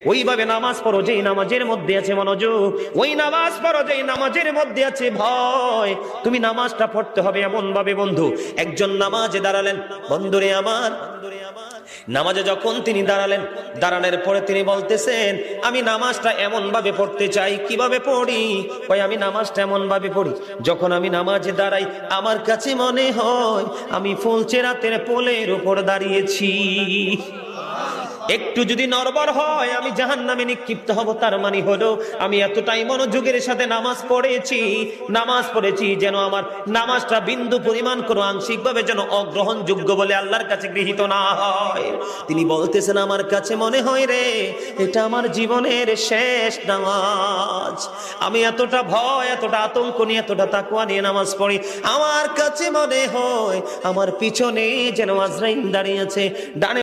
ওইভাবে নামাজ পড়ো যেই নামাজের মধ্যে আছে মনোযোগ, ওই নামাজ পড়ো যেই নামাজের মধ্যে আছে ভয়। তুমি নামাজটা পড়তে হবে এমন ভাবে বন্ধু, একজন নামাজে দাঁড়ালেন, বন্ধুরে আমার, নামাজে যখন তিনি দাঁড়ালেন, দাঁড়ানোর পরে তিনি বলতেছেন আমি নামাজটা এমন ভাবে পড়তে চাই। কিভাবে পড়ি? কই আমি নামাজটা এমন ভাবে পড়ি, যখন আমি নামাজে দাঁড়াই আমার কাছে মনে হয় আমি ফুলচেরাতের পোলের উপর দাঁড়িয়েছি। একটু যদি নড়বড় হয় আমি জাহান্নামে নিক্ষিপ্ত হব। তার মানে হলো আমি এতটাই মনোযোগের সাথে নামাজ পড়েছি যেন আমার নামাজটা বিন্দু পরিমাণ কোনো আংশিক ভাবে যেন অগ্রহণযোগ্য বলে আল্লাহর কাছে গৃহীত না হয়। তিনি বলতেছেন আমার কাছে মনে হয় রে এটা আমার জীবনের শেষ নামাজ। আমি এতটা ভয়, এতটা আতঙ্ক নিয়ে, এতটা তাকওয়া নিয়ে নামাজ পড়ি, আমার কাছে মনে হয় আমার পিছনে যেন আজরাইল দাঁড়িয়ে আছে, ডানে